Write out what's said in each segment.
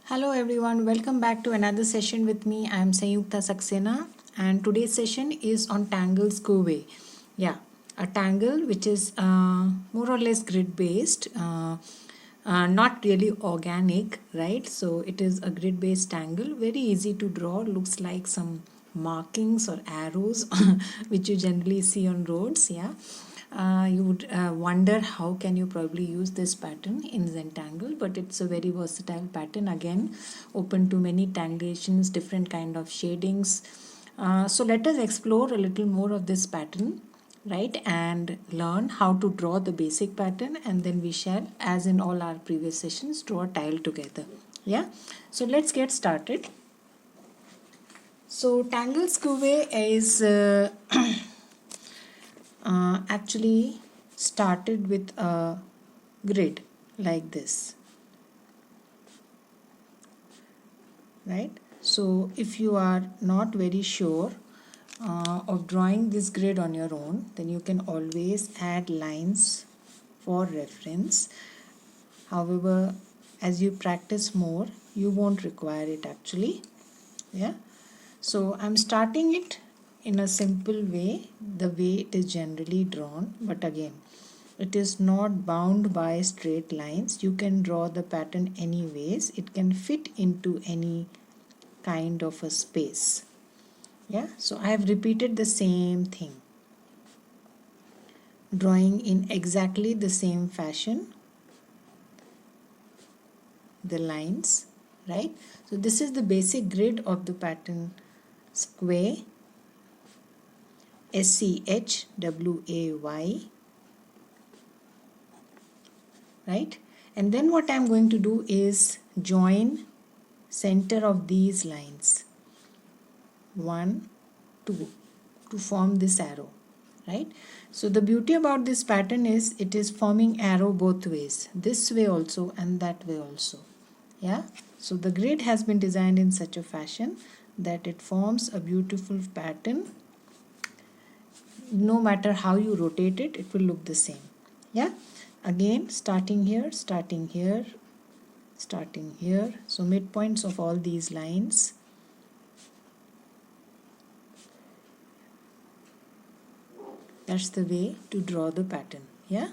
Hello everyone, welcome back to another session with me. I am Sanyukta Saxena and today's session is on Tangle Schway. Yeah, a tangle which is more or less grid based, not really organic, right? So it is a grid based tangle, very easy to draw, looks like some markings or arrows which you generally see on roads. Yeah, you would wonder how can you probably use this pattern in Zentangle, but it's a very versatile pattern, again open to many tangulations, different kind of shadings. So let us explore a little more of this pattern, right, and learn how to draw the basic pattern, and then we shall, as in all our previous sessions, draw a tile together. Yeah, so let's get started. So Tangle Schway is actually started with a grid like this, right? So if you are not very sure of drawing this grid on your own, then you can always add lines for reference. However, as you practice more, you won't require it actually. Yeah, so I'm starting it in a simple way, the way it is generally drawn, but again, it is not bound by straight lines. You can draw the pattern anyways. It can fit into any kind of a space. Yeah, so I have repeated the same thing, drawing in exactly the same fashion the lines, right? So this is the basic grid of the pattern square, SCHWAY, right? And then what I'm going to do is join center of these lines, 1, 2, to form this arrow, right? So the beauty about this pattern is it is forming arrow both ways, this way also and that way also. Yeah, so the grid has been designed in such a fashion that it forms a beautiful pattern. No matter how you rotate it, it will look the same. Yeah, again starting here, starting here, starting here. So midpoints of all these lines. That's the way to draw the pattern. Yeah,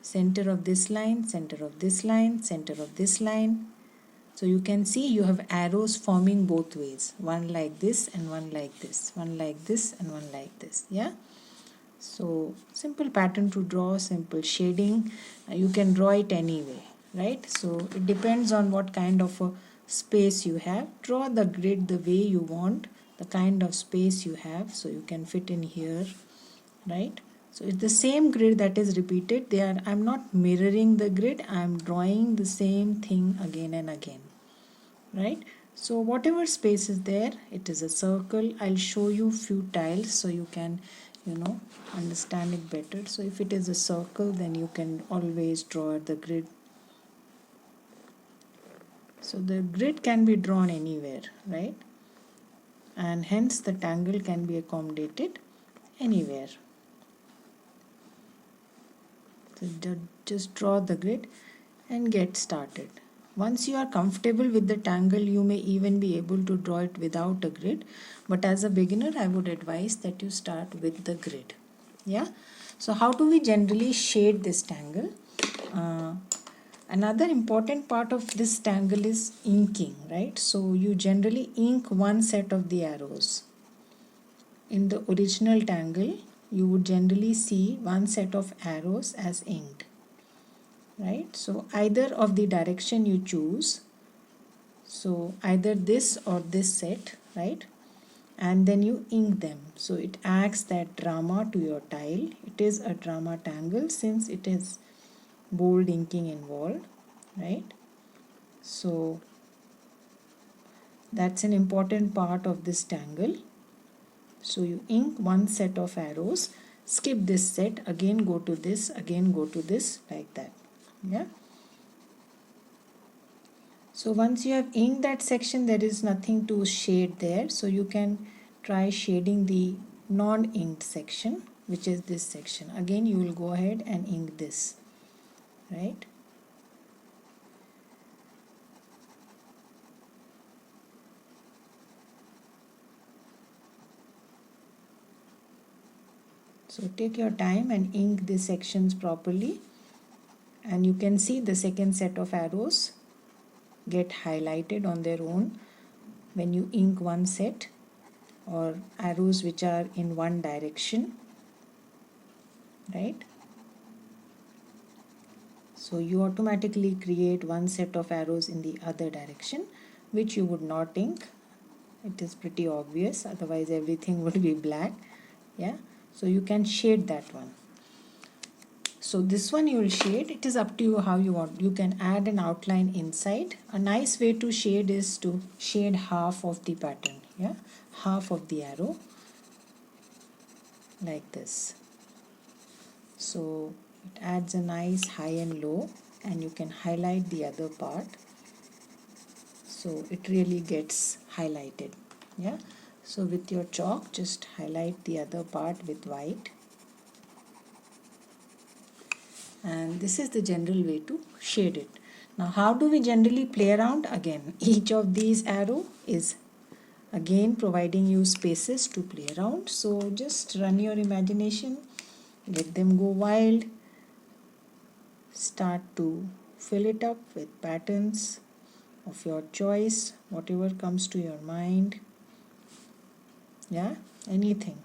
center of this line, center of this line, center of this line. So you can see you have arrows forming both ways, one like this and one like this, one like this and one like this. Yeah, so simple pattern to draw, simple shading. You can draw it anyway, right? So it depends on what kind of a space you have. Draw the grid the way you want, the kind of space you have, so you can fit in here, right? So it's the same grid that is repeated there. I'm not mirroring the grid, I'm drawing the same thing again and again, right? So whatever space is there, it is a circle. I'll show you few tiles so you can understand it better. So if it is a circle, then you can always draw the grid. So the grid can be drawn anywhere, right? And hence the tangle can be accommodated anywhere. So just draw the grid and get started. Once you are comfortable with the tangle, you may even be able to draw it without a grid. But as a beginner, I would advise that you start with the grid. Yeah. So how do we generally shade this tangle? Another important part of this tangle is inking, right? So you generally ink one set of the arrows. In the original tangle, you would generally see one set of arrows as inked, right? So either of the direction you choose, so either this or this set, right? And then you ink them, so it adds that drama to your tile. It is a drama tangle since it is bold inking involved, right? So that's an important part of this tangle. So you ink one set of arrows, skip this set, again go to this, again go to this, like that. Yeah. So once you have inked that section, there is nothing to shade there. So you can try shading the non-inked section, which is this section. Again, you will go ahead and ink this, right? So take your time and ink the sections properly, and you can see the second set of arrows get highlighted on their own when you ink one set, or arrows which are in one direction, right? So you automatically create one set of arrows in the other direction, which you would not ink. It is pretty obvious, otherwise everything would be black. Yeah, so you can shade that one. So this one you will shade. It is up to you how you want. You can add an outline inside. A nice way to shade is to shade half of the pattern. Yeah, half of the arrow like this. So it adds a nice high and low, and you can highlight the other part. So it really gets highlighted. Yeah. So with your chalk, just highlight the other part with white. And this is the general way to shade it. Now how do we generally play around? Again, each of these arrow is again providing you spaces to play around. So just run your imagination, let them go wild, start to fill it up with patterns of your choice, whatever comes to your mind. Yeah, anything,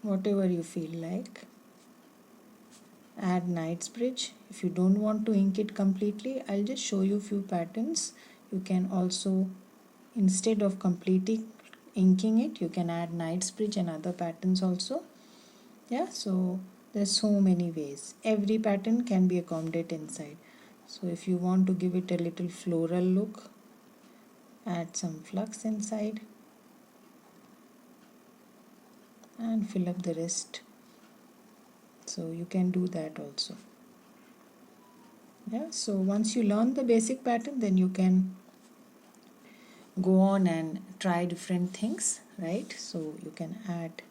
whatever you feel like. Add Knightsbridge. If you don't want to ink it completely, I'll just show you few patterns. You can also, instead of completely inking it, you can add Knightsbridge and other patterns also. Yeah, so there's so many ways. Every pattern can be accommodated inside. So if you want to give it a little floral look, add some flux inside and fill up the rest. So you can do that also. Yeah, so once you learn the basic pattern, then you can go on and try different things, right? So you can add.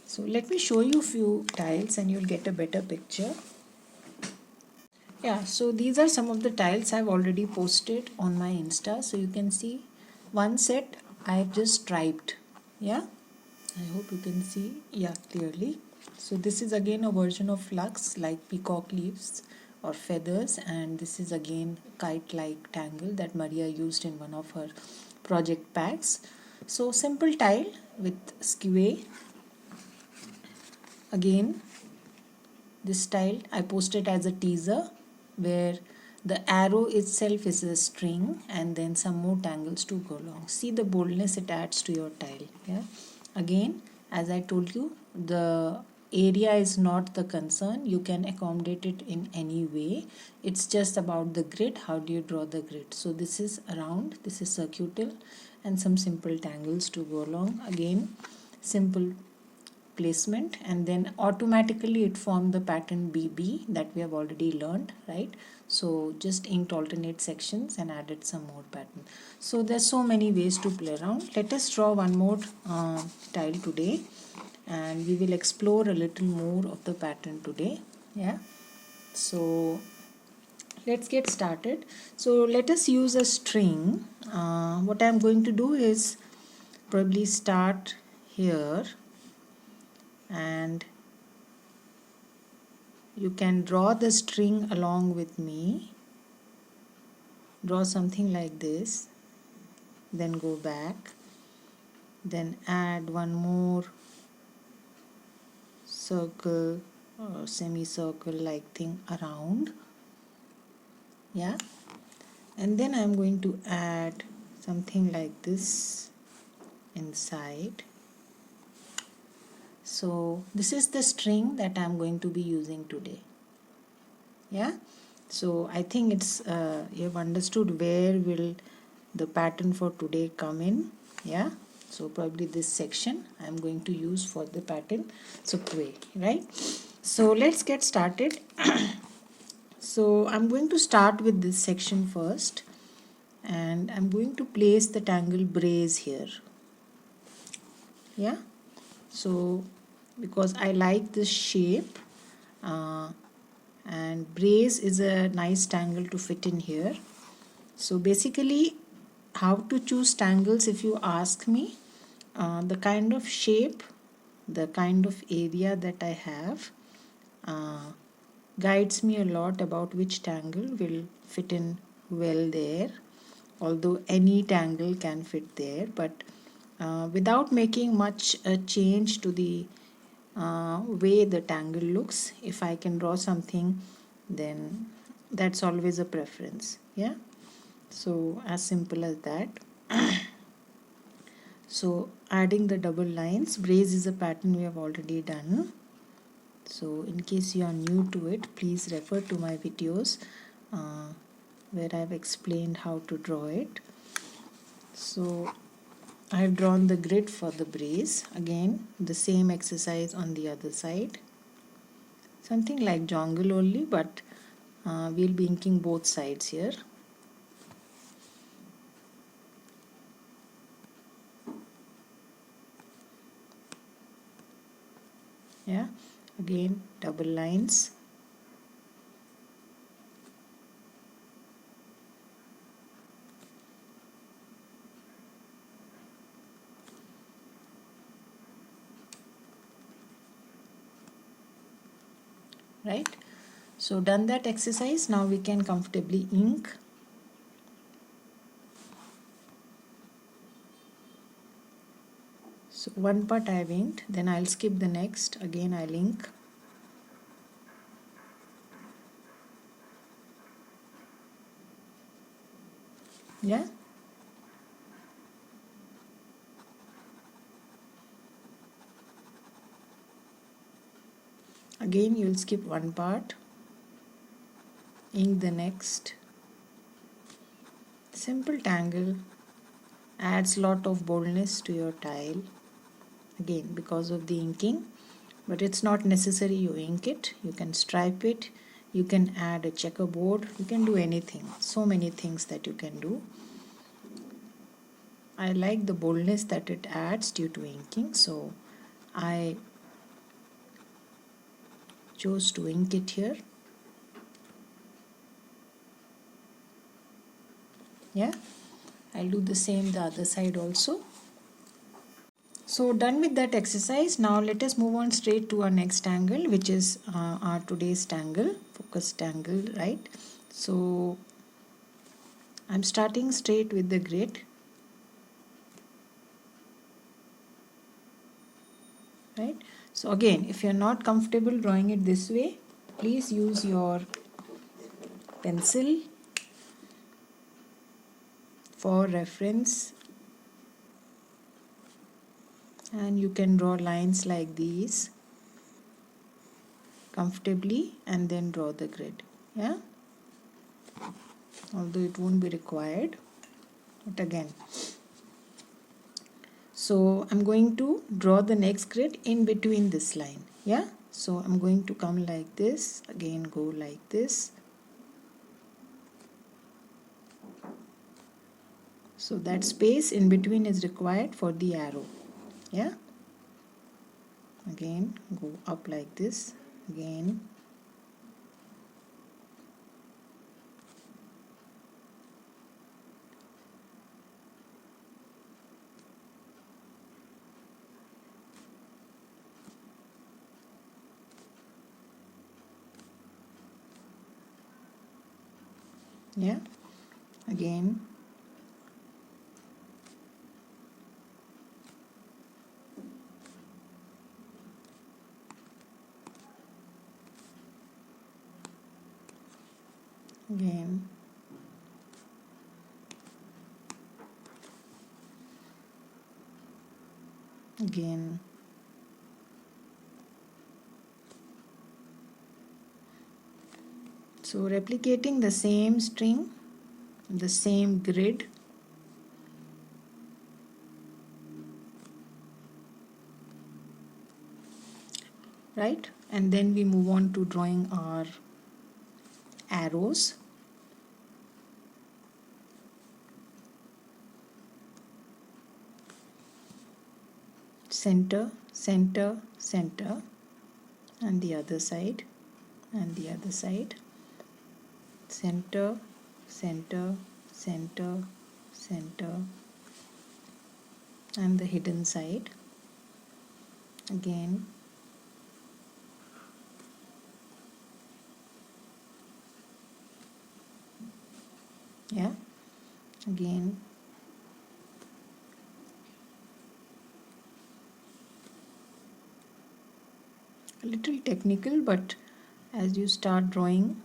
So let me show you a few tiles and you'll get a better picture. Yeah, so these are some of the tiles I've already posted on my Insta. So you can see one set I've just striped. Yeah, I hope you can see, yeah, clearly. So this is again a version of flux like peacock leaves or feathers, and this is again kite-like tangle that Maria used in one of her project packs. So simple tile with skew. Again, this tile I posted as a teaser where the arrow itself is a string and then some more tangles to go along. See the boldness it adds to your tile. Yeah. Again, as I told you, the area is not the concern. You can accommodate it in any way. It's just about the grid. How do you draw the grid? So this is round, this is circular, and some simple tangles to go along. Again, simple placement, and then automatically it formed the pattern BB that we have already learned, right? So just inked alternate sections and added some more pattern. So there's so many ways to play around. Let us draw one more tile today, and we will explore a little more of the pattern today. Yeah, so let's get started. So let us use a string. What I'm going to do is probably start here, and you can draw the string along with me. Draw something like this, then go back, then add one more circle or semicircle like thing around. Yeah, and then I'm going to add something like this inside. So this is the string that I'm going to be using today. Yeah, so I think it's you have understood where will the pattern for today come in. Yeah, so probably this section I'm going to use for the pattern Sukwe, right? So let's get started. So I'm going to start with this section first, and I'm going to place the tangle brace here. Yeah, so because I like this shape, and brace is a nice tangle to fit in here. So basically, how to choose tangles, if you ask me, the kind of shape, the kind of area that I have guides me a lot about which tangle will fit in well there, although any tangle can fit there, but without making much a change to the way the tangle looks, if I can draw something, then that's always a preference. Yeah, so as simple as that. So adding the double lines, brace is a pattern we have already done. So in case you are new to it, please refer to my videos where I have explained how to draw it. So I have drawn the grid for the brace. Again, the same exercise on the other side. Something like jongle only, but we'll be inking both sides here. Yeah, again double lines. Right, so done that exercise, now we can comfortably ink. So one part I have inked, then I'll skip the next, again I'll ink. Yeah, again you'll skip one part, ink the next. Simple tangle, adds lot of boldness to your tile, again because of the inking, but it's not necessary you ink it. You can stripe it, you can add a checkerboard, you can do anything, so many things that you can do. I like the boldness that it adds due to inking, so I chose to ink it here. Yeah, I'll do the same the other side also. So done with that exercise, now let us move on straight to our next tangle, which is our today's tangle, focus tangle, right? So I'm starting straight with the grid. Right, so again, if you're not comfortable drawing it this way, please use your pencil for reference, and you can draw lines like these comfortably and then draw the grid. Yeah, although it won't be required, but again, so I'm going to draw the next grid in between this line. Yeah, so I'm going to come like this, again go like this. So that space in between is required for the arrow. Yeah, again go up like this, again yeah, again again again so replicating the same string, the same grid. Right, and then we move on to drawing our arrows. Center, center, center, and the other side, and the other side. Center, center, center, center, and the hidden side. Again, yeah, again, a little technical, but as you start drawing,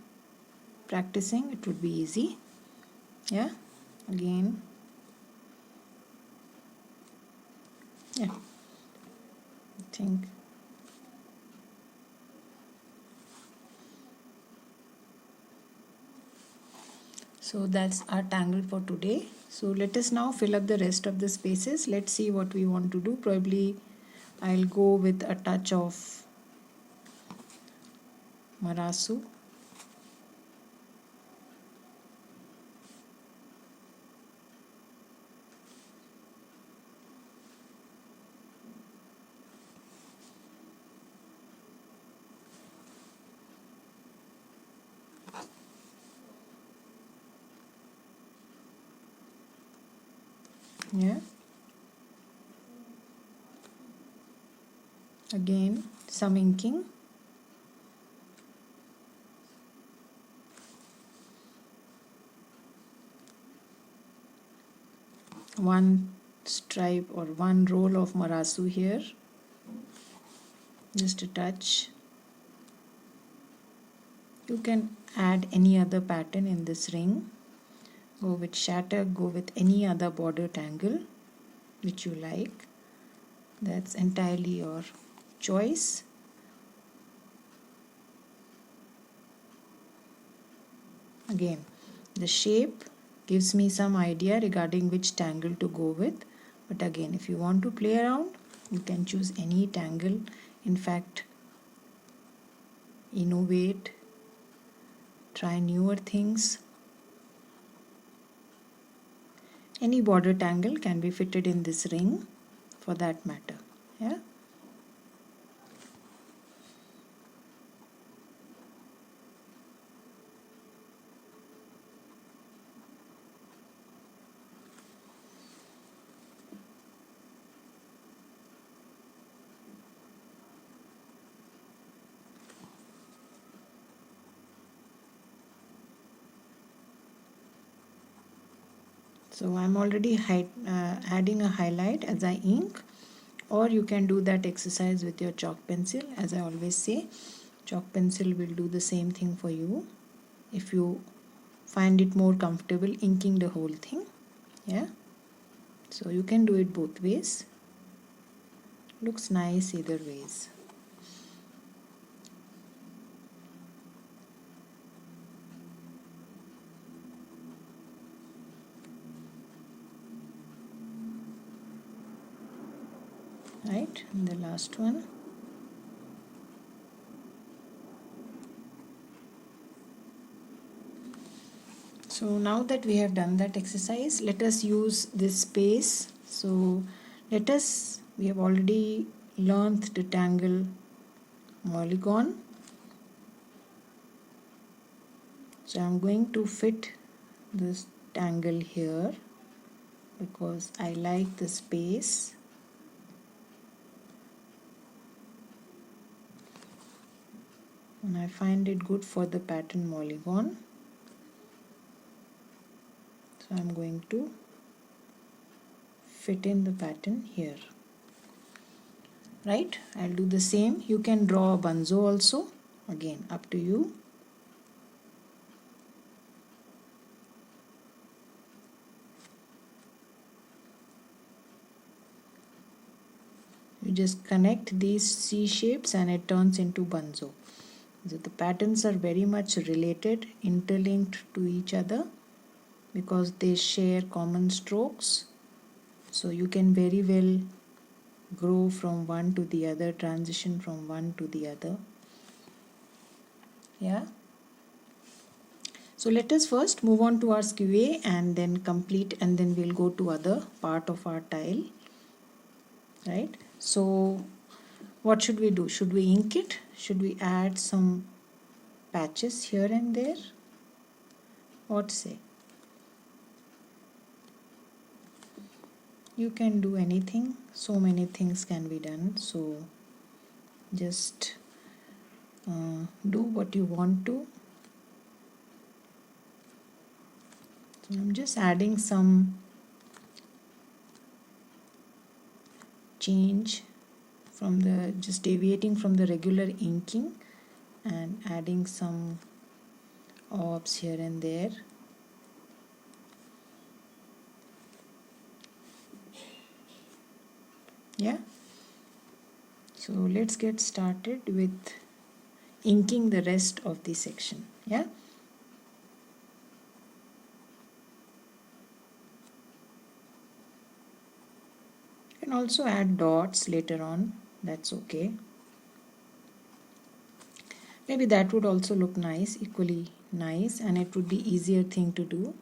practicing, it would be easy. Yeah, again, yeah, I think. So that's our tangle for today. So let us now fill up the rest of the spaces. Let's see what we want to do. Probably I'll go with a touch of Marasu. Yeah. Again, some inking. One stripe or one roll of Marasu here. Just a touch. You can add any other pattern in this ring. Go with shatter, go with any other border tangle which you like. That's entirely your choice. Again, the shape gives me some idea regarding which tangle to go with. But again, if you want to play around, you can choose any tangle. In fact, innovate, try newer things. Any border tangle can be fitted in this ring for that matter. Yeah. So I'm already adding a highlight as I ink, or you can do that exercise with your chalk pencil. As I always say, chalk pencil will do the same thing for you if you find it more comfortable inking the whole thing. Yeah, so you can do it both ways. Looks nice either ways. Right, and the last one. So now that we have done that exercise, let us use this space. So we have already learned the tangle polygon. So I'm going to fit this tangle here because I like the space. And I find it good for the pattern polygon. So I'm going to fit in the pattern here. Right? I'll do the same. You can draw a bunzo also. Again, up to you. You just connect these C shapes and it turns into bunzo. So the patterns are very much related, interlinked to each other because they share common strokes. So you can very well grow from one to the other, transition from one to the other. Yeah. So let us first move on to our skew and then complete, and then we'll go to other part of our tile. Right. So what should we do? Should we ink it? Should we add some patches here and there? What say? You can do anything, so many things can be done, so just do what you want to. So I'm just adding some change from the, just deviating from the regular inking and adding some orbs here and there. Yeah, so let's get started with inking the rest of the section. Yeah, you can also add dots later on, that's okay. Maybe that would also look nice, equally nice, and it would be easier thing to do.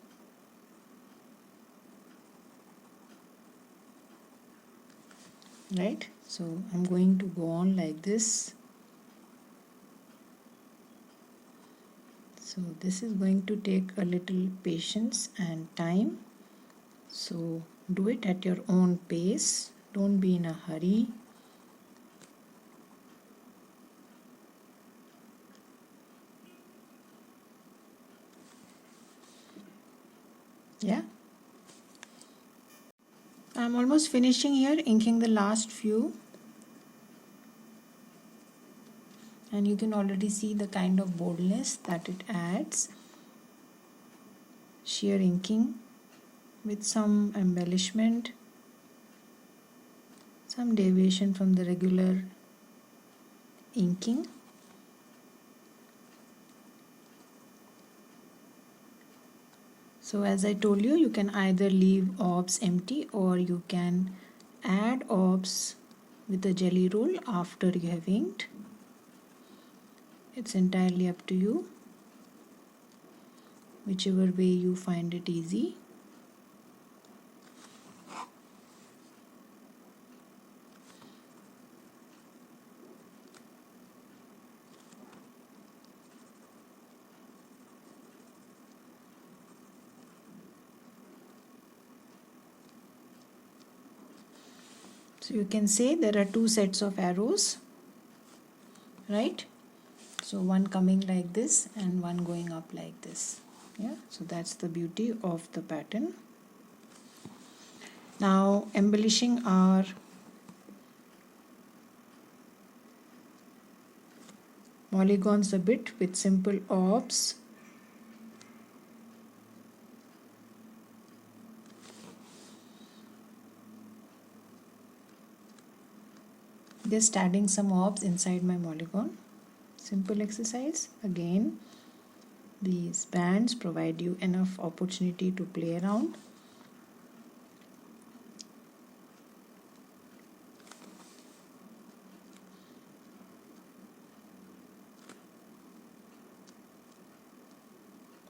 Right, so I'm going to go on like this. So this is going to take a little patience and time, so do it at your own pace, don't be in a hurry. Yeah, I'm almost finishing here, inking the last few, and you can already see the kind of boldness that it adds. Sheer inking with some embellishment, some deviation from the regular inking. So as I told you, you can either leave orbs empty or you can add orbs with a jelly roll after you have inked. It's entirely up to you, whichever way you find it easy. So you can say there are two sets of arrows, right? So one coming like this and one going up like this. Yeah, so that's the beauty of the pattern. Now embellishing our polygons a bit with simple orbs. Just adding some orbs inside my polygon. Simple exercise. Again, these bands provide you enough opportunity to play around.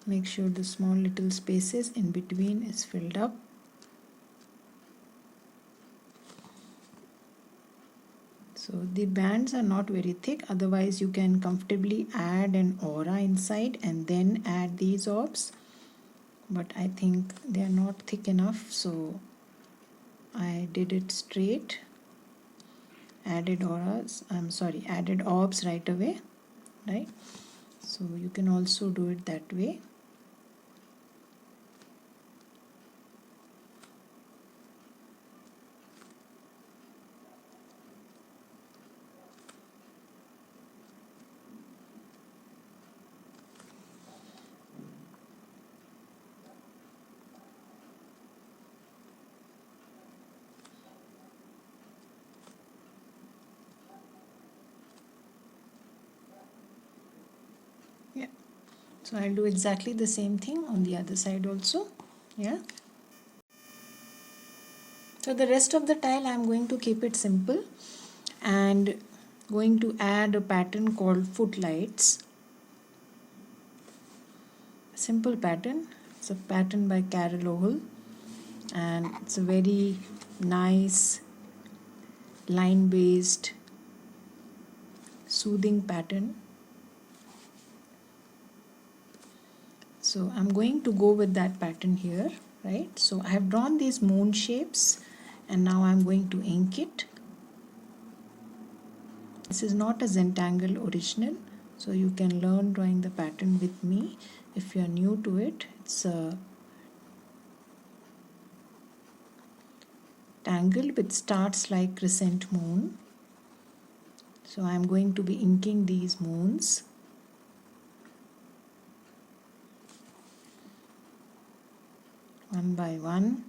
Make sure the small little spaces in between is filled up. So the bands are not very thick, otherwise you can comfortably add an aura inside and then add these orbs, but I think they are not thick enough, so I did it straight. Added orbs right away, right? So you can also do it that way. Yeah, so I'll do exactly the same thing on the other side also. Yeah, so the rest of the tile I'm going to keep it simple and going to add a pattern called Footlights. Simple pattern. It's a pattern by Carol Ogle and it's a very nice line based soothing pattern. So I'm going to go with that pattern here, right? So I have drawn these moon shapes and now I'm going to ink it. This is not a Zentangle original, so you can learn drawing the pattern with me if you are new to it. It's a tangle which starts like crescent moon. So I'm going to be inking these moons. One by one.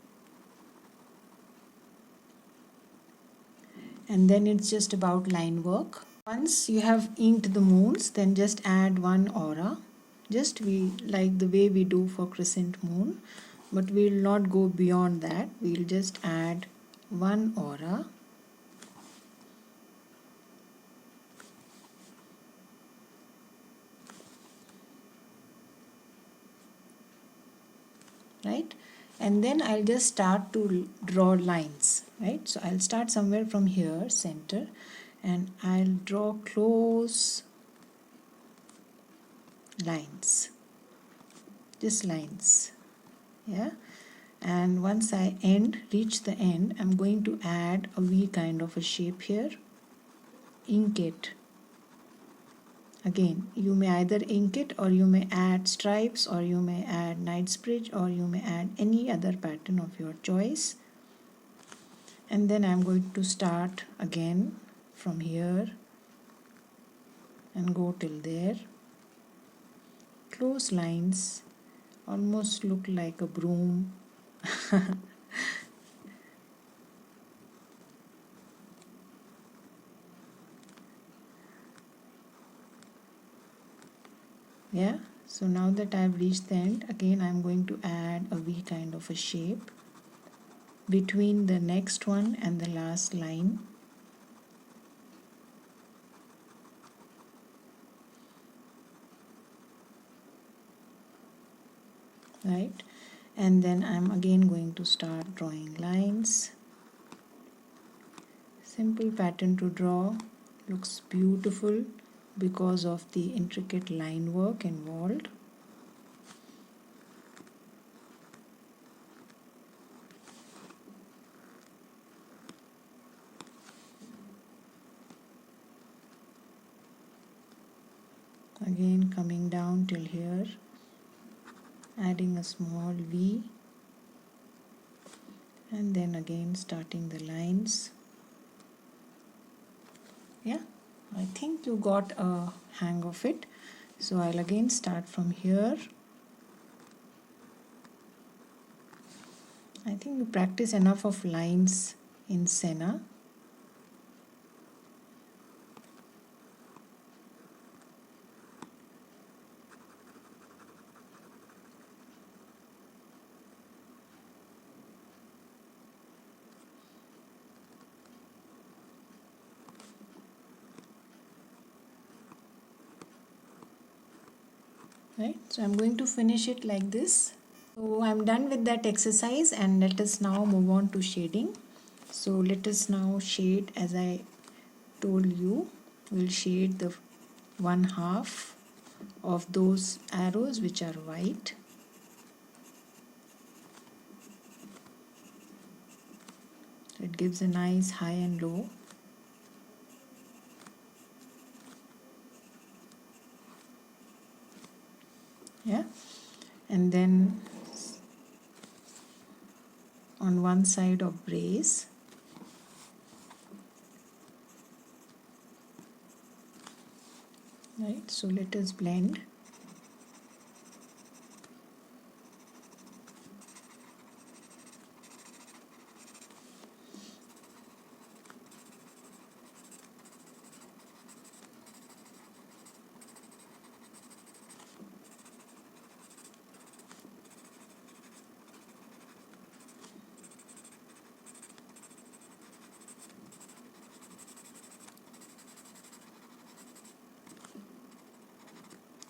And then it's just about line work. Once you have inked the moons, then just add one aura. Just we like the way we do for crescent moon, but we will not go beyond that. We'll just add one aura. Right, and then I'll just start to draw lines, right? So I'll start somewhere from here, center, and I'll draw close lines, just lines, yeah. And once I reach the end, I'm going to add a V kind of a shape here, ink it. Again, you may either ink it, or you may add stripes, or you may add Knightsbridge, or you may add any other pattern of your choice. And then I'm going to start again from here and go till there. Close lines, almost look like a broom. Yeah, so now that I've reached the end, again I'm going to add a V kind of a shape between the next one and the last line. Right, and then I'm again going to start drawing lines. Simple pattern to draw, looks beautiful because of the intricate line work involved. Again coming down till here, adding a small V, and then again starting the lines. Yeah, I think you got a hang of it. So I'll again start from here. I think you practice enough of lines in Senna. Right, so I'm going to finish it like this. So I'm done with that exercise, and let us now move on to shading. So let us now shade, as I told you, we'll shade the one half of those arrows which are white. It gives a nice high and low. Yeah, and then on one side of brace, right? So let us blend.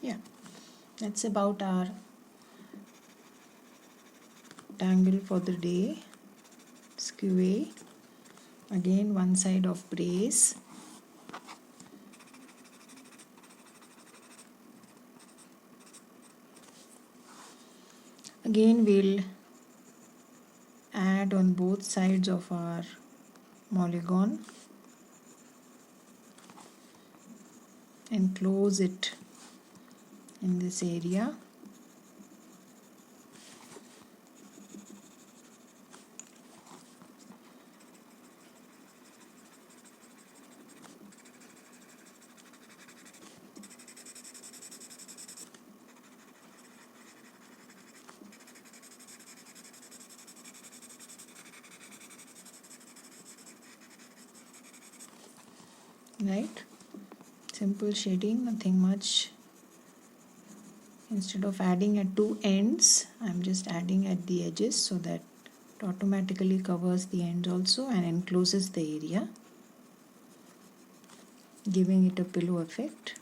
Yeah, that's about our tangle for the day. Skew. Again one side of brace. Again we'll add on both sides of our polygon and close it in this area. Right, simple shading, nothing much. Instead of adding at two ends, I'm just adding at the edges so that it automatically covers the ends also and encloses the area, giving it a pillow effect.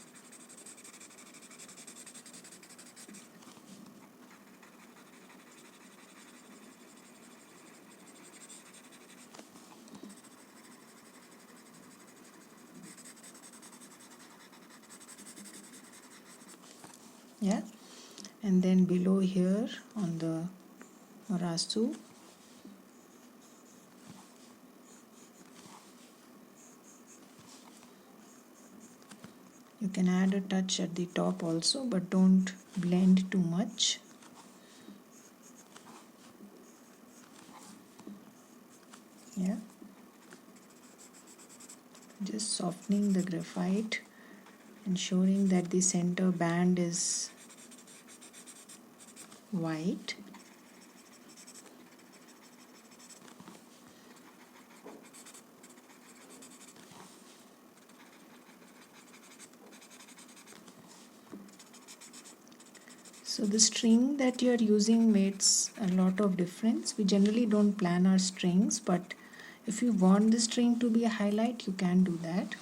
Yeah, and then below here on the morasu, you can add a touch at the top also, but don't blend too much. Yeah, just softening the graphite, ensuring that the center band is white. So the string that you are using makes a lot of difference. We generally don't plan our strings, but if you want the string to be a highlight, you can do that.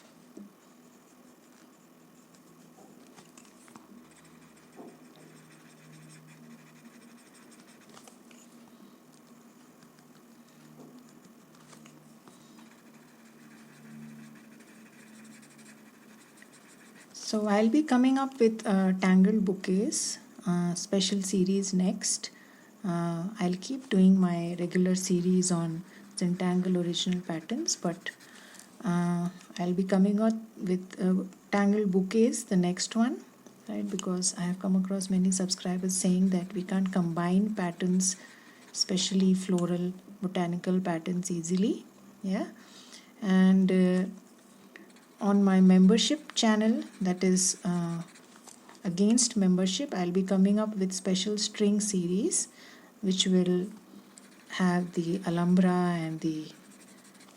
So I'll be coming up with Tangle bouquets special series next. I'll keep doing my regular series on Zentangle original patterns, but I'll be coming up with Tangle bouquets, the next one, right? Because I have come across many subscribers saying that we can't combine patterns, especially floral botanical patterns, easily. Yeah, and on my membership channel, that is against membership, I'll be coming up with special string series which will have the Alhambra and the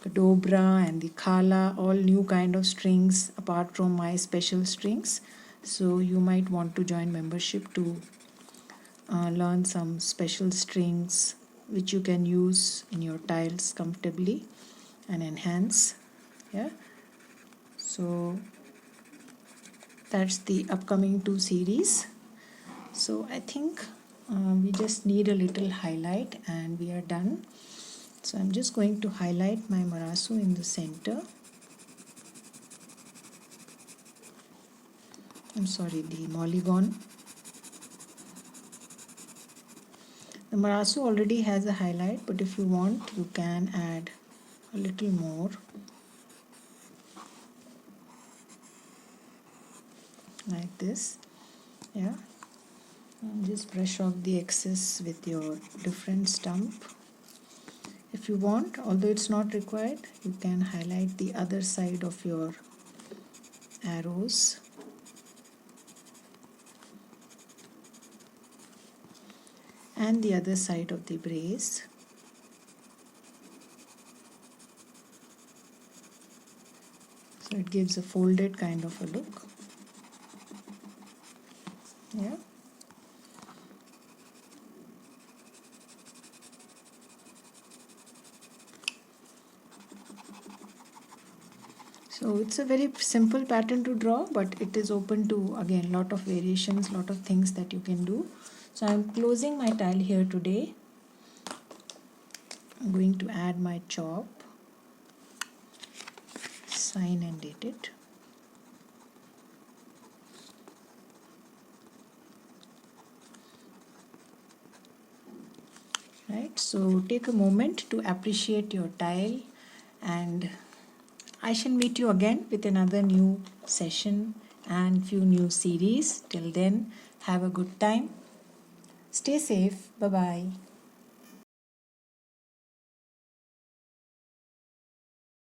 Dobra and the Khala, all new kind of strings apart from my special strings. So you might want to join membership to learn some special strings which you can use in your tiles comfortably and enhance. Yeah, so that's the upcoming two series. So I think we just need a little highlight and we are done. So I'm just going to highlight my morasu in the center. I'm sorry, the polygon. The morasu already has a highlight, but if you want, you can add a little more. Like this. Yeah. And just brush off the excess with your different stump. If you want, although it's not required, you can highlight the other side of your arrows. And the other side of the brace. So it gives a folded kind of a look. Yeah. So it's a very simple pattern to draw, but it is open to, again, lot of variations, lot of things that you can do. So I'm closing my tile here today. I'm going to add my chalk, sign and date it. right? So take a moment to appreciate your tile, and I shall meet you again with another new session and few new series. Till then, have a good time. Stay safe. Bye bye.